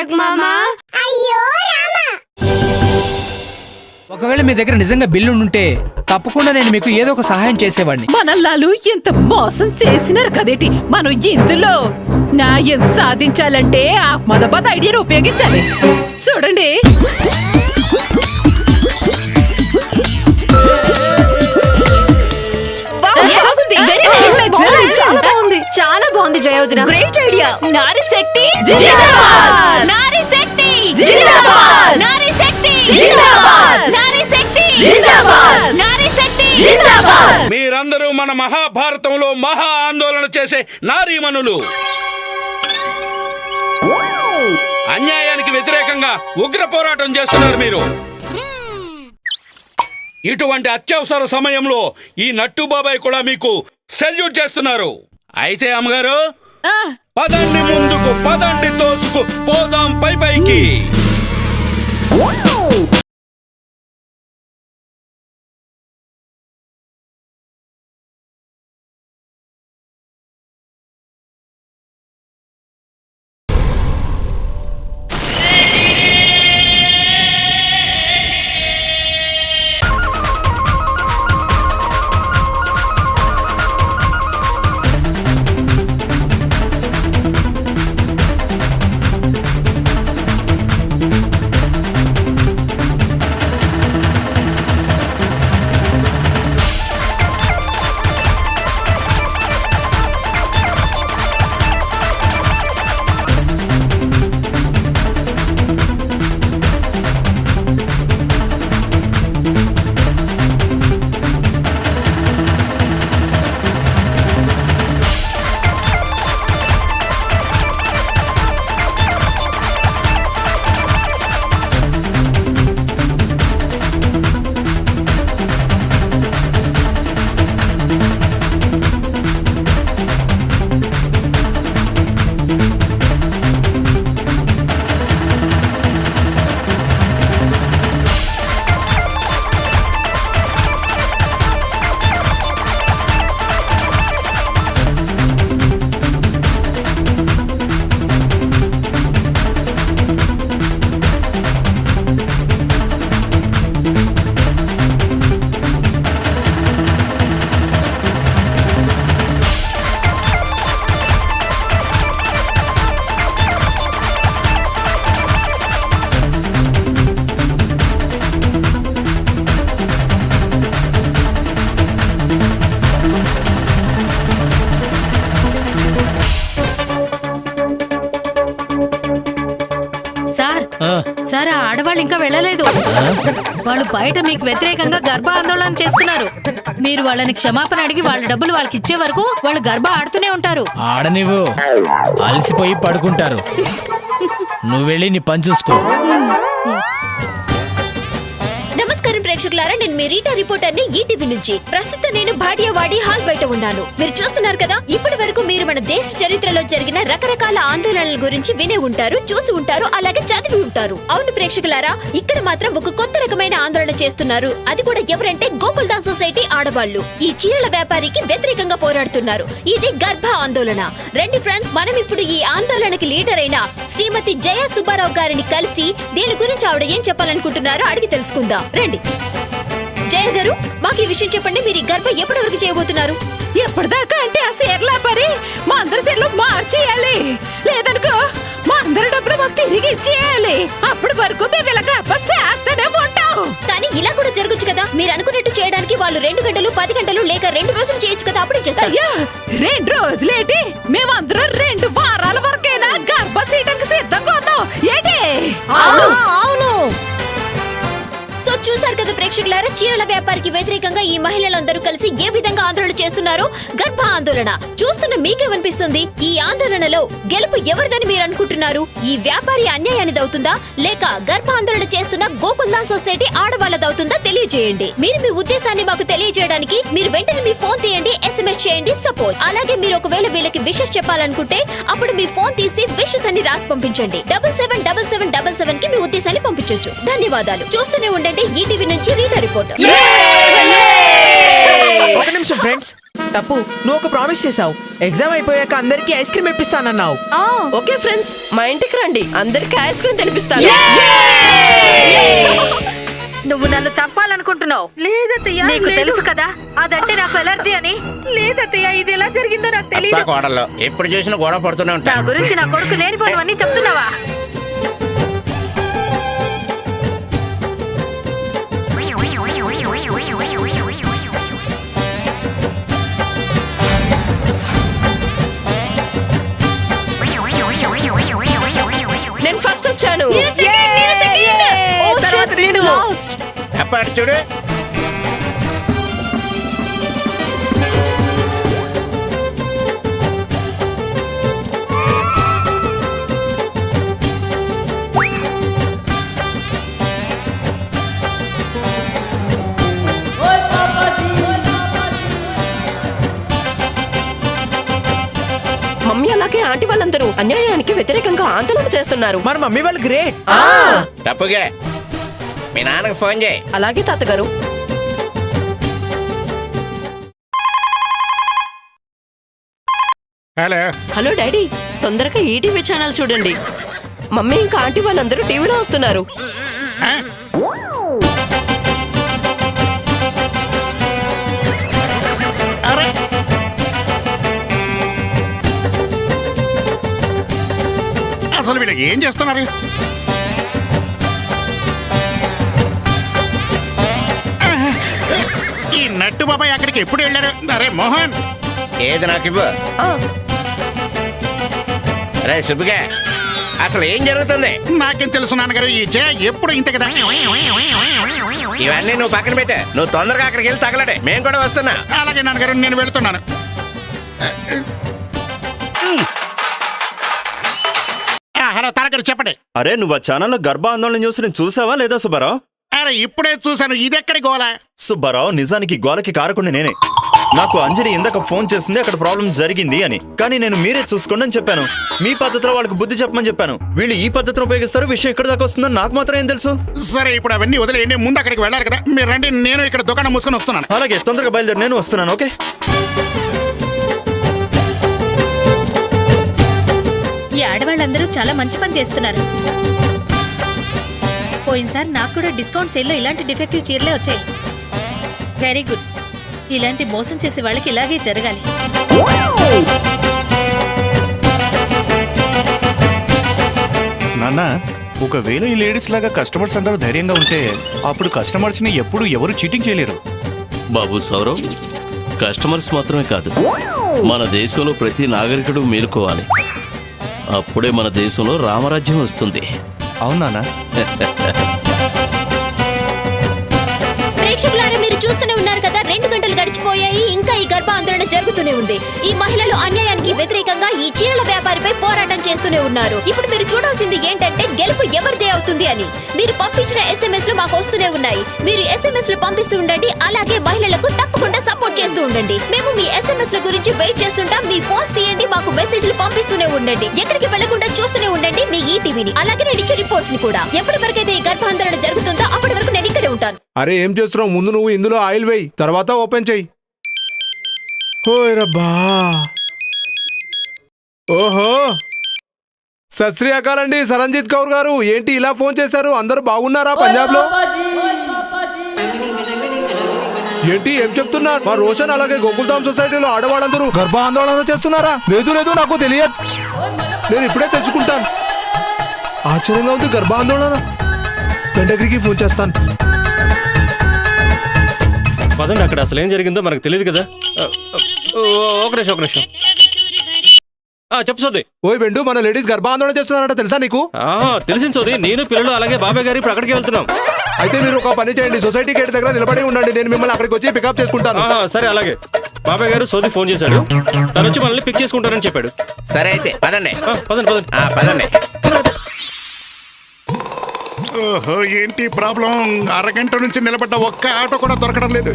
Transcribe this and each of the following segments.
తారక్ మామా. అయ్యో రామా. ఒకవేళ మీ దగ్గర నిజంగా బిల్లు ఉంటే తప్పకుండా నేను మీకు ఏదో ఒక సహాయం చేసేవాడిని. మనల్లాలు ఎంత మోసం చేసినారు కదేటి. మనం ఇందులో న్యాయం సాధించాలంటే ఆత్మదబాద్ ఐడియాను ఉపయోగించాలి. చూడండి, చాలా బాగుంది జయోదిన. Great idea. నారీ శక్తి జిందాబాద్. నారీ శక్తి జిందాబాద్. నారీ శక్తి జిందాబాద్. నారీ శక్తి జిందాబాద్. నారీ శక్తి జిందాబాద్. మీరందరూ మన మహాభారతంలో మహా ఆందోళన చేసే నారీమణులు. అన్యాయానికి వ్యతిరేకంగా ఉగ్ర పోరాటం చేస్తున్నారు మీరు. ఇటువంటి అత్యవసర సమయంలో ఈ నట్టు బాబాయ్ కూడా మీకు సెల్యూట్ చేస్తున్నారు. అయితే అమ్మగారు, పదండి ముందుకు, పదండి తోసుకు పోదాం పైకి. సార్, ఆడవాళ్ళు ఇంకా వెళ్ళలేదు. వాళ్ళు బయట మీకు వ్యతిరేకంగా గర్భ ఆందోళన చేస్తున్నారు. మీరు వాళ్ళని క్షమాపణ అడిగి వాళ్ళ డబ్బులు వాళ్ళకి ఇచ్చే వరకు వాళ్ళు గర్భ ఆడుతూనే ఉంటారు. ఆడనివ్వు, అలసిపోయి పడుకుంటారు. నువ్వు వెళ్ళి నీ పని చూసుకో. నమస్కారం ప్రేక్షకులారా, నేను మీ రీటా రిపోర్టర్ని ఈటీవీ నుంచి. ప్రస్తుతం నేను భాటియావాడి హాల్ బయట ఉన్నాను. మీరు చూస్తున్నారు కదా, ఇప్పటి వరకు మీరు మన దేశ చరిత్రలో జరిగిన రకరకాల ఆందోళనల గురించి వినే ఉంటారు, చూసి ఉంటారు, అలాగే చదివి ఉంటారు. అవును ప్రేక్షకులారా, ఇక్కడ మాత్రం ఒక కొత్త రకమైన ఆందోళన చేస్తున్నారు. అది కూడా ఎవరంటే గోకుల్దాన్ సొసైటీ ఆడవాళ్లు ఈ చీరల వ్యాపారికి వ్యతిరేకంగా పోరాడుతున్నారు. ఇది గర్భ ఆందోళన. రండి ఫ్రెండ్స్, మనం ఇప్పుడు ఈ ఆందోళనకి లీడర్ అయిన శ్రీమతి జయ సుబ్బారావు గారిని కలిసి దీని గురించి ఆవిడ ఏం చెప్పాలనుకుంటున్నారో అడిగి తెలుసుకుందాం. రండి జయ గారు, మాకు ఈ విషయం చెప్పండి. మీరు ఈ గర్భ ఎప్పటి వరకు చేయబోతున్నారు? ఎప్పటిదాకా అంటే ఆ షేర్ల పరి మా అందరి షేర్లు మార్చేయాలి. లేదనుకో మా అందరి డబ్బులు మాకు తిరిగి ఇచ్చేయాలి. అప్పటి వరకు మేము ఇలా గర్భ చేస్తూనే ఉంటాం. కానీ ఇలా కూడా జరగచ్చు కదా. మీరు అనుకున్నట్టు చేయడానికి వాళ్ళు 2 గంటలు, 10 గంటలు లేక 2 రోజులు చేయొచ్చు కదా. అప్పుడే చేస్తారు. అయ్యా, 2 రోజులేటి? మేమందరం 2 వారాల వరకైనా గర్భ చేయడానికి సిద్ధంగా ఉన్నాం. ఏంటి? అవును. సో చూసారు కదా ప్రేక్షకులారా, చీరల వ్యాపారికి వ్యతిరేకంగా ఈ మహిళలందరూ కలిసి ఏ విధంగా ఆందోళన చేస్తున్నారో. గర్భ ఆందోళన చూస్తున్న మీకేమనిపిస్తుంది? ఈ ఆందోళనలో గెలుపు ఎవరిదని మీరు అనుకుంటున్నారు? ఈ వ్యాపారి అన్యాయానిదవుతుందా, లేక గర్భ ఆందోళన చేస్తున్న గోకుల్దాన్ సొసైటీ ఆడవాళ్ళదవుతుందా? తెలియజేయండి. మీరు మీ ఉద్దేశాన్ని మాకు తెలియజేయడానికి మీరు వెంటనే మీ ఫోన్ తీయండి, SMS చేయండి సపోర్ట్. అలాగే మీరు ఒకవేళ వీళ్ళకి విషెస్ చెప్పాలనుకుంటే అప్పుడు మీ ఫోన్ తీసి విషెస్ అని రాసి పంపించండి. 777777 కి మీ ఉద్దేశాన్ని పంపించొచ్చు. ధన్యవాదాలు. చూస్తూనే ఉండండి ఈటీవీ నుంచి రీటా రిపోర్టర్. ఒక నిమిషం ఫ్రెండ్స్, తప్పు నువ్వు ఒక ప్రామిస్ చేసావు. ఎగ్జామ్ అయిపోయాక అందరికి ఐస్ క్రీమ్ ఇప్పిస్తానన్నావు. ఓకే ఫ్రెండ్స్, మా ఇంటికి రండి, అందరికి ఐస్ క్రీమ్ తినిపిస్తాను. నువ్వు నన్ను చంపాలనుకుంటున్నావు. లేదత్తయ్య, నీకు తెలుసు కదా అదంటే నాకు ఎలర్జీ అని. లేదత్తయ్య, ఇది ఎలా జరిగిందో నాకు తెలియదు. కోడలు ఎప్పుడు చూసినా గొడవ పడుతూనే నా ఉంటా. గురించి నా కొడుకు లేనిపోవని చెప్తున్నావా? నేను ఫస్ట్ వచ్చాను. తర్వాత నేను. అప్పుడు చూడు, మమ్మీ అలాగే ఆంటీ వాళ్ళందరూ అన్యాయానికి వ్యతిరేకంగా ఆందోళన చేస్తున్నారు. మన మమ్మీ వాళ్ళు గ్రేట్. తప్పుగా మీ నాన్నకు ఫోన్ చేయి. అలాగే తాతగారు. హలో. హలో డాడీ, తొందరగా ఈటీవీ ఛానల్ చూడండి. మమ్మీ ఇంకా ఆంటీ వాళ్ళందరూ టీవీలో వస్తున్నారు. అసలు వీళ్ళకి ఏం చేస్తున్నారు? ఈ నట్టు బాబాయ్ అక్కడికి ఎప్పుడు వెళ్ళారు? అరే మోహన్, ఏది నాకు ఇవ్వు. అరే సుబ్బిగా, అసలు ఏం జరుగుతుంది? నాకేం తెలుసు నాన్నగారు, ఈ జయ ఎప్పుడు ఇంత కదా. ఇవన్నీ నువ్వు పక్కన పెట్టా, నువ్వు తొందరగా అక్కడికి వెళ్ళి తగలడే, మేము కూడా వస్తున్నా. అలాగే నాన్నగారు, నేను వెళ్తున్నాను. హలో తారగారు, చెప్పండి. అరే నువ్వు ఆ ఛానల్లో గర్భ ఆందోళన న్యూస్ ని చూసావా లేదా సుబ్బారావు? అరే ఇప్పుడే చూశాను, ఇదెక్కడి గోల? సుబ్బారావు, నిజానికి గోలకి కారకుండా నేనే. నాకు అంజలి ఇందాక ఫోన్ చేసింది, అక్కడ ప్రాబ్లం జరిగింది అని. కానీ నేను మీరే చూసుకోండి అని చెప్పాను. మీ పద్ధతిలో వాళ్ళకి బుద్ధి చెప్పమని చెప్పాను. వీళ్ళు ఈ పద్ధతిని ఉపయోగిస్తారు, విషయం ఇక్కడ దాకా వస్తుందని నాకు మాత్రం ఏం తెలుసు. సరే ఇప్పుడు అవన్నీ వదిలేయండి, ముందు అక్కడికి వెళ్ళారు కదా, మీరు రండి, నేను ఇక్కడ దుకాణం మూసుకొని వస్తున్నాను. అలాగే తొందరగా బయలుదేరి, నేను వస్తున్నాను. ఓకే. ఈ ఆడవాళ్ళందరూ చాలా మంచి పని చేస్తున్నారు. పోయినసారి నాకు కూడా డిస్కౌంట్ సేల్లో ఇలాంటి డిఫెక్టివ్ చీరలే వచ్చాయి. Very good. ఇలాంటి మోసం చేసే వాళ్ళకి ఇలాగే జరగాలి. నాన్న, ఒకవేళ ఈ లేడీస్ లాగా కస్టమర్స్ అందరూ ధైర్యంగా ఉంటే అప్పుడు కస్టమర్స్ ని ఎప్పుడు ఎవరు చీటింగ్ చేయలేరు. బాబు సౌరవ్, కస్టమర్స్ మాత్రమే కాదు, మన దేశంలో ప్రతి నాగరికుడు మేలుకోవాలి. అప్పుడే మన దేశంలో రామరాజ్యం వస్తుంది. అవునా? ప్రేక్షకులారా, మీరు చూస్తూనే ఉన్నారు కదా, 2 గంటలు గడిచిపోయాయి, ఇంకా ఈ గర్భ ఆందోళన జరుగుతూనే ఉంది. ఈ మహిళలు అన్యాయానికి వ్యతిరేకంగా ఈ చీరల వ్యాపారిపై పోరాటం చేస్తూనే ఉన్నారు. ఇప్పుడు మీరు చూడాల్సింది ఏంటంటే గెలుపు ఎవరిదే అవుతుంది అని. మీరు పంపించిన SMS లు మాకు వస్తూనే ఉన్నాయి. మీరు SMS లు పంపిస్తూ ఉండండి, అలాగే మహిళలకు తప్పకుండా సపోర్ట్ చేస్తూ ఉండండి. మేము మీ SMS ల గురించి వెయిట్ చేస్తుంటాం. మీ ఫోన్స్ తీయండి, మాకు మెసేజ్లు పంపిస్తూనే ఉండండి. ఎక్కడికి వెళ్లకుండా చూస్తూనే ఉండండి మీ ఈటీవీని. అలాగే నేను ఇచ్చే రిపోర్ట్స్ ని కూడా. ఎప్పటి వరకైతే ఈ గర్భ ఆందోళన జరుగుతుందో అప్పటి వరకు నేను ఇక్కడే ఉంటాను. అరే ఏం చేస్తున్నావు? ముందు నువ్వు ఇందులో ఆయిల్ వేయి, తర్వాత ఓపెన్ చెయ్యి. ఓయ్ రబ్బా. ఓహో, సత్ శ్రీ అకాల్ అండి సరంజిత్ కౌర్ గారు. ఏంటి ఇలా ఫోన్ చేశారు? అందరూ బాగున్నారా పంజాబ్ లో? ఏంటి ఏం చెప్తున్నారు? మా రోషన్ అలాగే గోకుల్ధామ్ సొసైటీలో ఆడవాళ్ళందరూ గర్భ ఆందోళన చేస్తున్నారా? లేదు లేదు, నాకు తెలియదు. నేను ఇప్పుడే తెచ్చుకుంటాను. ఆశ్చర్యంగా ఉంది గర్భ ఆందోళన. దగ్గరికి ఫోన్ చేస్తాను. పదండి, అక్కడ అసలు ఏం జరిగిందో మనకు తెలియదు కదా. ఒక నిమిషం. చెప్పు సోది. ఓయ్ బెండు, మన లేడీస్ గర్భ ఆందోళన చేస్తున్నారంట, తెలుసా నీకు? తెలిసింది సోది. నేను పిల్లలు అలాగే బాబాయ్ గారు ఇప్పుడు అక్కడికి వెళ్తున్నాం. అయితే మీరు ఒక పని చేయండి, సొసైటీ గేట్ దగ్గర నిలబడి ఉండండి, నేను మిమ్మల్ని అక్కడికి వచ్చి పికప్ చేసుకుంటాను. సరే అలాగే. బాబాయ్ గారు సోది ఫోన్ చేశాడు, తను వచ్చి మనల్ని పిక్ చేసుకుంటారని చెప్పాడు. సరే అయితే పదండి. పదండి. ఓహో, ఏంటి ప్రాబ్లం? అరగంట నుంచి నిలబడ్డ ఒక్క ఆటో కూడా దొరకడం లేదు.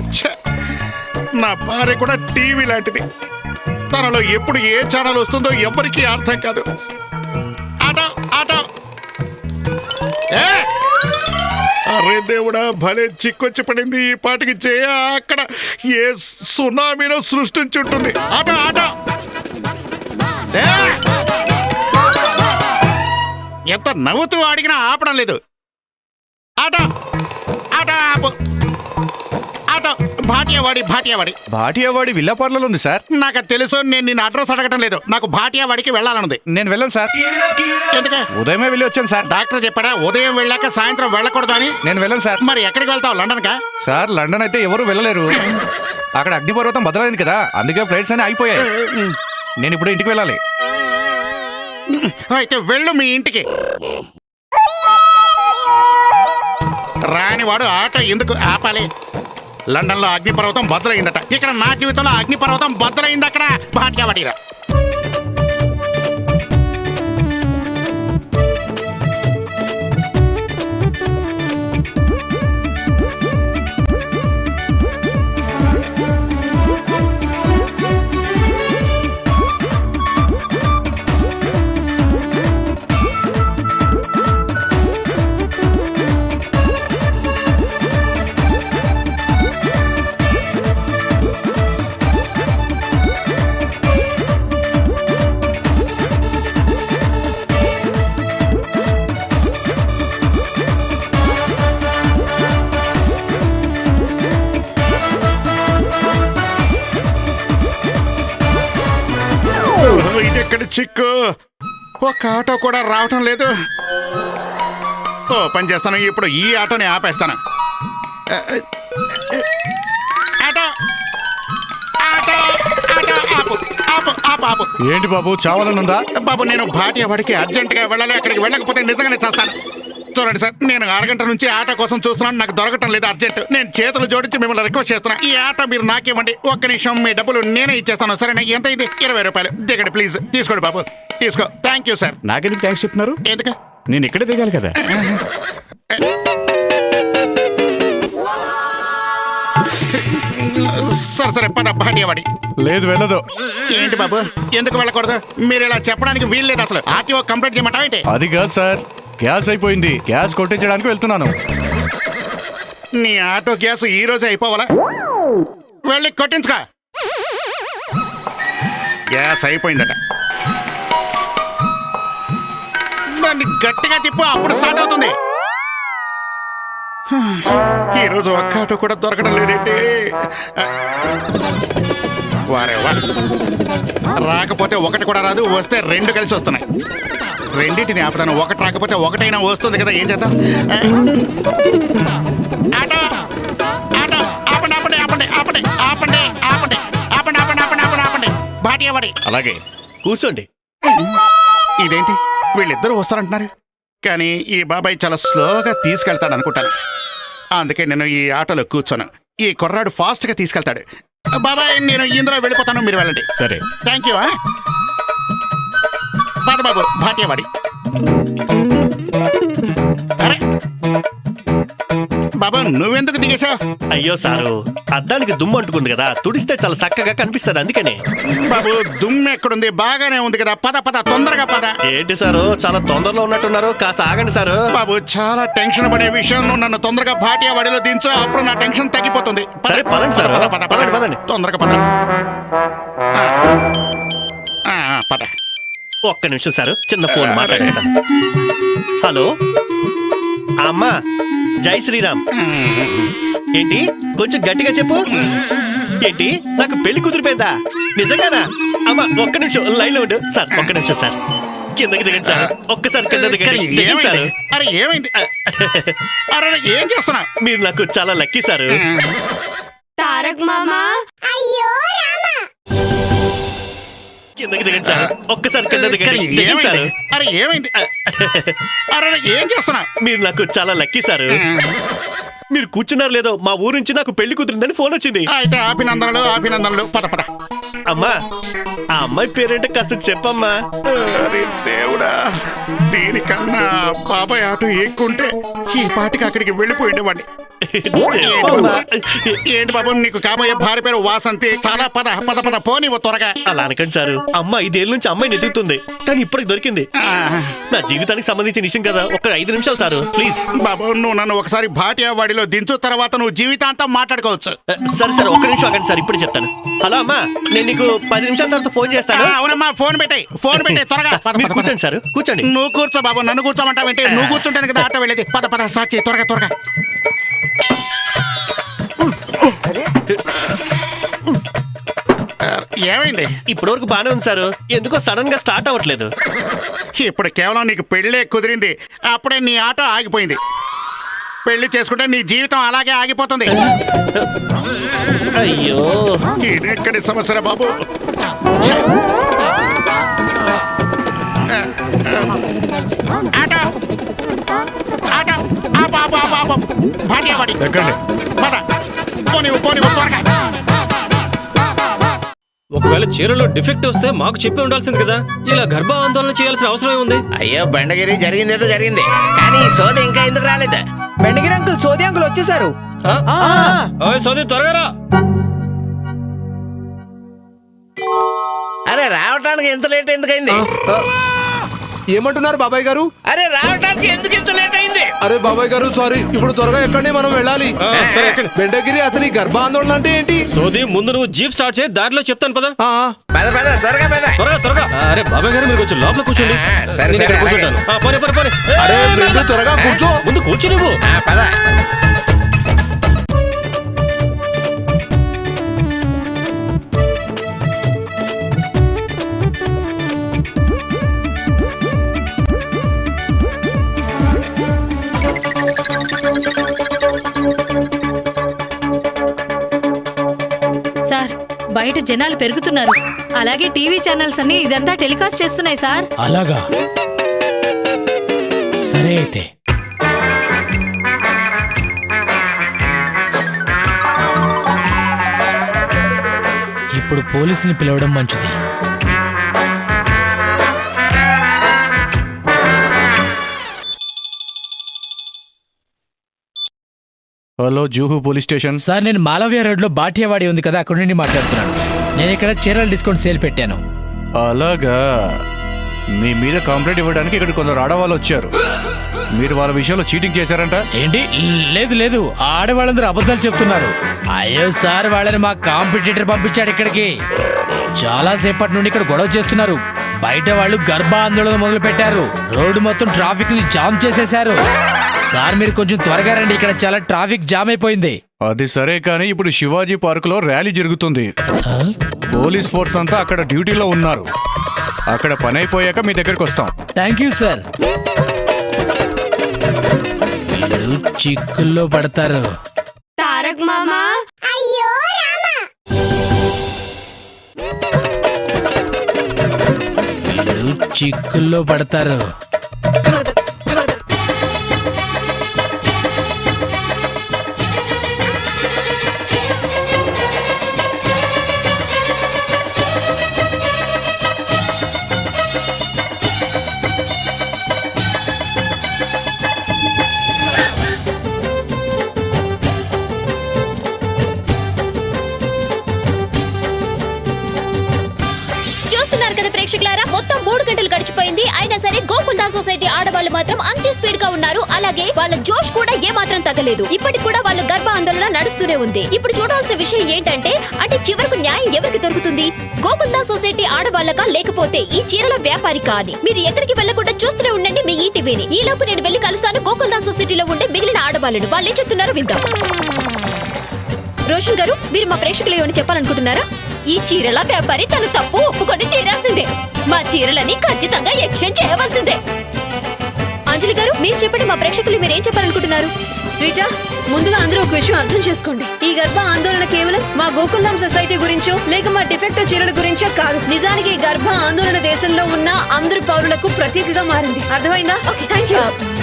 నా భార్య కూడా టీవీ లాంటిది, తనలో ఎప్పుడు ఏ ఛానల్ వస్తుందో ఎవరికీ అర్థం కాదు. Auto auto. అరే దేవుడా భలే చిక్కొచ్చి పడింది. ఈ పాటికి చేయ అక్కడ ఏ సునామీనో సృష్టించుంటుంది. ఆటో ఆటో ఎంత నవ్వుతూ అడిగినా ఆపడం లేదు. ఆటో ఆటో ఆపు. ఆటో భాటియావాడి భాటియావాడి విల్లా పార్లర్ ఉంది సార్. నాకు తెలుసు. నేను నిన్ను అడ్రస్ అడగటం లేదు. నాకు భాటియావాడికి వెళ్ళాలనుంది. నేను వెళ్ళను సార్. ఎందుకు? ఉదయమే వెళ్ళి వచ్చాను సార్. డాక్టర్ చెప్పాడా ఉదయం వెళ్ళాక సాయంత్రం వెళ్ళకూడదు అని? నేను వెళ్ళను సార్. మరి ఎక్కడికి వెళ్తావు? లండన్ కా? సార్ లండన్ అయితే ఎవరు వెళ్ళలేరు. అక్కడ అగ్నిపర్వతం బదలైంది కదా, అందుకే ఫ్లైట్స్ అన్ని అయిపోయాయి. నేను ఇప్పుడు ఇంటికి వెళ్ళాలి. అయితే వెళ్ళు మీ ఇంటికి. రానివాడు ఆటో ఎందుకు ఆపాలి? లండన్ లో అగ్నిపర్వతం బద్దలైందట. ఇక్కడ నా జీవితంలో అగ్నిపర్వతం బద్దలైంది. అక్కడ భాట్యావాడిరా. ఇదెక్కడి చిక్కు? ఒక ఆటో కూడా రావటం లేదు. ఓ పని చేస్తాను, ఇప్పుడు ఈ ఆటోని ఆపేస్తాను. ఆటో ఆటో ఆటో ఆపు ఆపు ఆపు ఆపు. ఏంటి బాబు చావాలనుందా? బాబు నేను భాటియావాడికి అర్జెంటుగా వెళ్ళాలి. అక్కడికి వెళ్ళకపోతే నిజంగానే చేస్తాను. చూడండి సార్, నేను అరగంట నుంచి ఆటో కోసం చూస్తున్నాను. నాకు దొరకటం లేదు. అర్జెంట్. నేను చేతులు జోడించి మిమ్మల్ని రిక్వెస్ట్ చేస్తున్నా, ఈ ఆటో మీరు నాకివ్వండి. ఒక్క నిమిషం, మీ డబ్బులు నేనే ఇచ్చేస్తాను. సరేనా? ఎంత ఇది? 20 రూపాయలు. దిగండి ప్లీజ్. తీసుకోండి బాబు, తీసుకో. Thank you sir. నాకెందుకు థ్యాంక్స్ చెప్తున్నారు? ఎందుకు? నేను ఇక్కడే దిగాలి కదా. సరే సరే పద భాటియావాడి. లేదు వెళ్ళదు. ఏంటి బాబు, ఎందుకు వెళ్ళకూడదు? మీరు ఇలా చెప్పడానికి వీలు లేదు అసలు. ఆర్టీఓ కంప్లైంట్ చేయమంటావా ఏంటి? అది కాదు సార్, గ్యాస్ అయిపోయింది. గ్యాస్ కొట్టించడానికి వెళ్తున్నాను. నీ ఆటో గ్యాస్ ఈ రోజే అయిపోవాలా? వెళ్ళి కొట్టించుకా. గ్యాస్ అయిపోయిందట. దాన్ని గట్టిగా తిప్పు, అప్పుడు స్టార్ట్ అవుతుంది. ఈరోజు ఒక్క ఆటో కూడా దొరకడం లేదేంటి? వారే వా, రాకపోతే ఒకటి కూడా రాదు, వస్తే రెండు కలిసి వస్తున్నాయి. రెండింటిని ఆపుతాను. ఒకటి రాకపోతే ఒకటైనా వస్తుంది కదా, ఏం చేద్దాం? ఆటో ఆటో ఆపండి ఆపండి ఆపండి ఆపండి ఆపండి ఆపండి ఆపండి ఆపండి ఆపండి ఆపండి ఆపండి. భాటియావాడి. అలాగే కూర్చోండి. ఇదేంటి వీళ్ళిద్దరూ వస్తారంటున్నారు, కానీ ఈ బాబాయ్ చాలా స్లోగా తీసుకెళ్తాడు అనుకుంటాను. అందుకే నేను ఈ ఆటోలో కూర్చోను. ఈ కుర్రాడు ఫాస్ట్ గా తీసుకెళ్తాడు. బాబాయ్ నేను ఇందులో వెళ్ళిపోతాను, మీరు వెళ్ళండి. సరే థ్యాంక్ యూ. పద బాబు భాటియావాడి. అరే బాబా, నువ్వెందుకు దిగేశావు? అయ్యో సారు, అద్దానికి దుమ్ము అంటుకుంది కదా, తుడిస్తే చాలా చక్కగా కనిపిస్తుంది, అందుకనే. బాబు దుమ్ము ఎక్కడుంది? బాగానే ఉంది కదా. పద పద, తొందరగా పద. ఏంటి సారు చాలా తొందరలో ఉన్నట్టున్నారు, కాస్త ఆగండి సారు. బాబు చాలా టెన్షన్ పడే విషయం, నువ్వు నన్ను తొందరగా భాటియావాడిలో దించు, అప్పుడు నా టెన్షన్ తగ్గిపోతుంది. సరే పదండి సారు, పదండి పదండి. తొందరగా పద. పద. ఒక్క నిమిషం సారు, చిన్న ఫోన్ మాట్లాడేస్తాను. హలో అమ్మా, జై శ్రీరామ్. ఏంటి కొంచెం గట్టిగా చెప్పు. ఏంటి నాకు పెళ్లి కుదిరిపోయిందా? నిజంగానా? అమ్మా ఒక్క నిమిషం లైన్ లో ఉండు సార్. ఒక్క నిమిషం సార్, కిందకి దిగండి సార్. ఒక్కసారి కింద దిగండి సార్. అరే ఏమైంది? అరే ఏం చేస్తున్నా? మీరు నాకు చాలా లక్కీ సార్. తారక్ మామా. అయ్యో రామా. కిందకి దిగండి సార్. ఒక్కసారి కింద దిగండి సార్. అరే ఏమైంది? అరే ఏం చేస్తున్నా? మీరు నాకు చాలా లక్కీ సార్. మీరు కూర్చున్నారు లేదో, మా ఊరు నుంచి నాకు పెళ్లి కుదిరిందని ఫోన్ వచ్చింది. అయితే అభినందనలు అభినందనలు. పద పద. అమ్మా ఆ అమ్మాయి పేరేంటే కాస్త చెప్పమ్మా. అరే దేవుడా, దీనికన్నా బాబాయ్ ఆటో ఎక్కుంటే ఈ పాటికి అక్కడికి వెళ్ళిపోయిండేవాడిని. ఏంటి బాబు, నీకు కాబోయే భార్య పేరు వాసంతి. చాలా పద పద పద పోనీ త్వరగా. అలా అనకండి సారు, అమ్మ 5 ఏళ్ళ నుంచి అమ్మాయిని ఎదుగుతుంది, కానీ ఇప్పటికి దొరికింది. నా జీవితానికి సంబంధించిన విషయం కదా, ఒక 5 నిమిషాలు సారు ప్లీజ్. బాబు నువ్వు నన్ను ఒకసారి భాటియా వాడిలో దించు, తర్వాత నువ్వు జీవితాంతం మాట్లాడుకోవచ్చు. సరే సరే, ఒక్క నిమిషం ఆగండి సార్, ఇప్పుడు చెప్తాను. హలో అమ్మా, నేను నీకు 10 నిమిషాల తర్వాత ఫోన్ చేస్తాను. అవునమ్మా, ఫోన్ పెట్టే త్వరగా. మీరు కూర్చోండి సార్, కూర్చోండి. నువ్వు కూర్చో బాబు, నన్ను కూర్చోమంటావేంటి? నువ్వు కూర్చుంటాను కదా ఆటో వెళ్ళేది. పద పద స్టార్ట్ చేయి త్వరగా. ఏమైంది? ఇప్పటి వరకు బానే ఉంది సార్, ఎందుకో సడన్ గా స్టార్ట్ అవ్వట్లేదు. ఇప్పుడు కేవలం నీకు పెళ్ళే కుదిరింది, అప్పుడే నీ ఆటో ఆగిపోయింది. పెళ్లి చేసుకుంటే నీ జీవితం అలాగే ఆగిపోతుంది. అయ్యో, ఇదెక్కడి సమస్య బాబు. ఆటో ఆటో భాటియావాడి పద, పోనీ త్వరగా. ఒకవేళ చీరలో డిఫెక్ట్ వస్తే మాకు చెప్పి ఉండాల్సింది కదా, ఇలా గర్భ ఆందోళన చేయాల్సిన అవసరం ఏముంది? అయ్యో బెండగిరి, జరిగిందేదో జరిగింది, కానీ సోది ఇంకా ఎందుకు రాలేదు? బెండగిరి అంకుల్, సోది అంకుల్ వచ్చేసారు. సోది త్వరగా రా. అరే రావటానికి ఎంత లేట్ ఎందుకైంది? ఏమంటున్నారు బాబాయ్ గారు? అరే రావటానికి ఎందుకు ఇంత లేట్ అయింది? అరే బాబాయ్ గారు సారీ, ఇప్పుడు త్వరగా ఎక్కడి మనం వెళ్ళాలి. బెండగిరి, అసలు ఈ గర్భ ఆందోళన అంటే ఏంటి? సోది ముందు నువ్వు జీప్ స్టార్ట్ చేయి, దారిలో చెప్తాను పద. త్వరగా. అరే బాబాయ్ గారు మీరు కొంచెం లోపల కూర్చోండి, నేను ఇక్కడ కూర్చుంటాను. పోనీ. అరే త్వరగా కూర్చో. ముందు కూర్చో నువ్వు. పద. సార్, బయట జనాలు పెరుగుతున్నారు, అలాగే టీవీ ఛానల్స్ అన్ని ఇదంతా టెలికాస్ట్ చేస్తున్నాయి సార్. అలాగా, సరే అయితే. ఇప్పుడు పోలీసుని పిలవడం మంచిది. Hello, Juhu police station. Sir, నేను మాలవ్య రోడ్ లో బాటియావాడి ఉంది కదా, అక్కడ నుండి మాట్లాడుతున్నాను. నేను ఇక్కడ చీరల డిస్కౌంట్ సేల్ పెట్టాను. అలాగా, మీ మీద కంప్లైంట్ ఇవ్వడానికి ఇక్కడ కొందరు ఆడవాళ్ళు వచ్చారు. మీరు వాళ్ళ విషయంలో చీటింగ్ చేశారంట. ఏంటి? లేదు, ఆడవాళ్ళందరూ అబద్ధాలు చెప్తున్నారు. అయ్యో సార్, వాళ్ళని మా కాంపిటీటర్ పంపించాడు ఇక్కడికి. చాలా సేపటి నుండి ఇక్కడ గొడవ చేస్తున్నారు. బయట వాళ్ళు గర్భ ఆందోళన మొదలు పెట్టారు. రోడ్డు మొత్తం ట్రాఫిక్ ని జామ్ చేసేశారు. సార్, మీరు కొంచెం త్వరగా రండి, ఇక్కడ చాలా ట్రాఫిక్ జామ్ అయిపోయింది. అది సరే, కానీ ఇప్పుడు శివాజీ పార్క్ లో ర్యాలీ జరుగుతుంది. పోలీస్ ఫోర్స్ అంతా అక్కడ డ్యూటీలో ఉన్నారు. అక్కడ పని అయిపోయాక మీ దగ్గరికి వస్తాం. Thank you sir. చిక్కుల్లో పడతారు. తారక్ మామా, అయ్యో రామా, చిక్కుల్లో పడతారు. ప్రేక్షకులారా, మొత్తం 3 గంటలు గడిచిపోయింది. అయినా సరే గోకుల్దాస్ సొసైటీ ఆడవాళ్ళు మాత్రం అంతే స్పీడ్ గా ఉన్నారు. అలాగే వాళ్ళ జోష్ కూడా ఏమాత్రం తగ్గలేదు. ఇప్పటికి కూడా వాళ్ళ గర్భ ఆందోళన నడుస్తూనే ఉంది. ఇప్పుడు చూడాల్సిన విషయం ఏంటంటే, అంటే చివరకు న్యాయం ఎవరికి దొరుకుతుంది? గోకుల్దాస్ సొసైటీ ఆడవాళ్ళకా, లేకపోతే ఈ చీరల వ్యాపారికా అని? మీరు ఎక్కడికి వెళ్లకుండా చూస్తూనే ఉండండి మీ ఈటీవీని. ఈ లోపు నేను వెళ్లి కలుస్తాను గోకుల్దాస్ సొసైటీలో ఉండే మిగిలిన ఆడవాళ్ళను. వాళ్ళు ఏం చెప్తున్నారో విందాం. రోషన్ గారు, మీరు మా ప్రేక్షకులు ఏమని చెప్పాలనుకుంటున్నారా? ఈ చీరల వ్యాపారి తను తప్పు ఒప్పుకొని తీరాల్సిందే. మా చీరలని ఖచ్చితంగా ఎక్స్చేంజ్ చేయవలసిందే. అంజలి గారు, మీరు చెప్పండి, మా ప్రేక్షకులు మీరేం చెప్పాలనుకుంటున్నారు? రీటా, ముందుగా అందరూ ఒక విషయం అర్థం చేసుకోండి. ఈ గర్భ ఆందోళన కేవలం మా గోకుల్ధామ్ సొసైటీ గురించో లేక మా డిఫెక్టివ్ చీరల గురించో కాదు. నిజానికి ఈ గర్భ ఆందోళన దేశంలో ఉన్న అందరు పౌరులకు ప్రత్యేకగా మారింది. అర్థమైందా?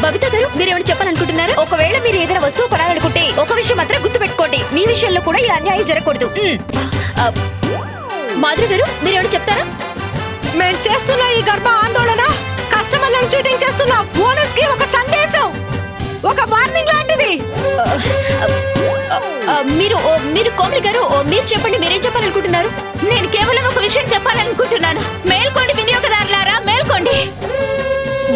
బబిత గారు, మీరేమైనా చెప్పాలనుకుంటున్నారా? ఒకవేళ మీరు ఏదైనా వస్తువు కొనాలనుకుంటే ఒక విషయం మాత్రం గుర్తుపెట్టుకోండి, మీ విషయంలో కూడా ఈ అన్యాయం జరగకూడదు. మాధురి గారు మీరేమైనా చెప్తారా? మేము చేస్తున్న ఈ గర్భ ఆందోళన కస్టమర్లను చీటింగ్ చేస్తున్న ఓనర్స్ కి ఒక సందేశం, ఒక వార్నింగ్ లాంటిది. మీరు కోమలి గారు మీరు చెప్పండి, మీరేం చెప్పాలనుకుంటున్నారు? నేను కేవలం ఒక విషయం చెప్పాలనుకుంటున్నాను. మేల్కోండి వినియోగదారులారా, మేల్కోండి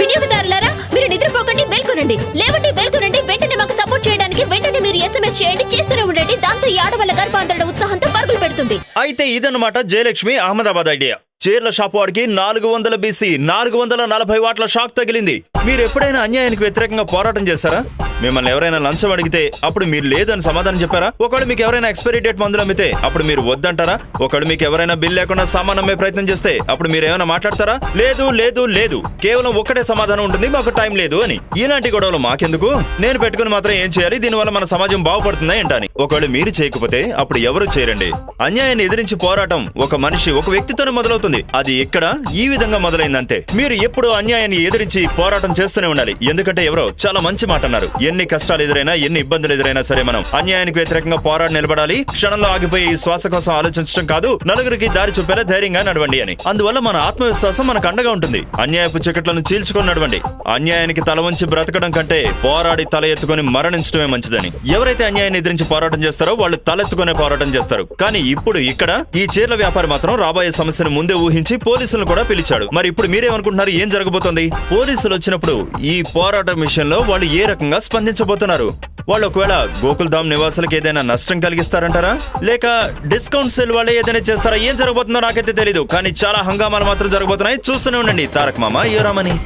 వినియోగదారులారా, మీరు నిద్రపోకండి, మేల్కొనండి. లేవండి, మేల్కొనండి. వెంటనే మాకు సపోర్ట్ చేయడానికి వెంటనే మీరు SMS చేయండి, చేస్తూనే ఉండండి. దాంతో ఈ ఆడవాళ్ళ గర్భాంతరణ ఉత్సాహంతో పరుగులు పెడుతుంది. అయితే ఇదన్నమాట జయలక్ష్మి అహ్మదాబాద్ ఐడియా. చీరల షాప్ వాడికి 400 BC 440 వాట్ల షాక్ తగిలింది. మీరు ఎప్పుడైనా అన్యాయానికి వ్యతిరేకంగా పోరాటం చేశారా? మిమ్మల్ని ఎవరైనా లంచం అడిగితే అప్పుడు మీరు లేదని సమాధానం చెప్పారా? ఒకవేళ మీకు ఎవరైనా ఎక్స్పైరీ డేట్ మందులు అమ్మితే అప్పుడు మీరు వద్దంటారా? ఒకవేళ మీకు ఎవరైనా బిల్ లేకుండా సామాన్ అమ్మే ప్రయత్నం చేస్తే అప్పుడు మీరు ఏమైనా మాట్లాడతారా? లేదు లేదు లేదు, కేవలం ఒక్కటే సమాధానం ఉంటుంది, మాకు టైం లేదు అని. ఇలాంటి గొడవలు మాకెందుకు, నేను పెట్టుకుని మాత్రం ఏం చేయాలి, దీనివల్ల మన సమాజం బాగుపడుతుందా ఏంటని. ఒకవేళ మీరు చేయకపోతే అప్పుడు ఎవరు చేయరండి. అన్యాయాన్ని ఎదిరించి పోరాటం ఒక మనిషి, ఒక వ్యక్తితోనే మొదలవుతుంది. అది ఇక్కడ ఈ విధంగా మొదలైందంతే. మీరు ఎప్పుడు అన్యాయాన్ని ఎదిరించి పోరాటం చేస్తూనే ఉండాలి. ఎందుకంటే ఎవరో చాలా మంచి మాట అన్నారు, ఎన్ని కష్టాలు ఎదురైనా ఎన్ని ఇబ్బందులు ఎదురైనా సరే మనం అన్యాయానికి వ్యతిరేకంగా పోరాడి నిలబడాలి. క్షణంలో ఆగిపోయి ఈ శ్వాస కోసం ఆలోచించడం కాదు, నలుగురికి దారి చూపేలా ధైర్యంగా నడవండి అని. అందువల్ల మన ఆత్మవిశ్వాసం మనకు అండగా ఉంటుంది. అన్యాయపు చికట్లను చీల్చుకొని నడవండి. అన్యాయానికి తల వంచి బ్రతకడం కంటే పోరాడి తల ఎత్తుకొని మరణించడమే మంచిదని. ఎవరైతే అన్యాయాన్ని ఎదిరించి పోరాటం చేస్తారో వాళ్ళు తలెత్తుకునే పోరాటం చేస్తారు. కానీ ఇప్పుడు ఇక్కడ ఈ చీరల వ్యాపారి మాత్రం రాబోయే సమస్యను ముందే ఊహించి పోలీసులను కూడా పిలిచాడు. మరి ఇప్పుడు మీరేమనుకుంటున్నారు, ఏం జరగబోతోంది? పోలీసులు వచ్చినప్పుడు ఈ పోరాటం విషయంలో వాళ్ళు ఏ రకంగా స్పందించబోతున్నారు? వాళ్ళు ఒకవేళ గోకుల్ధామ్ నివాసులకు ఏదైనా నష్టం కలిగిస్తారంటారా, లేక డిస్కౌంట్ సేల్ వాళ్ళే ఏదైనా చేస్తారా? ఏం జరగబోతుందో నాకైతే తెలీదు, కానీ చాలా హంగామాలు మాత్రం జరగబోతున్నాయి. చూస్తూనే ఉండండి తారక్ మామ యోరామని.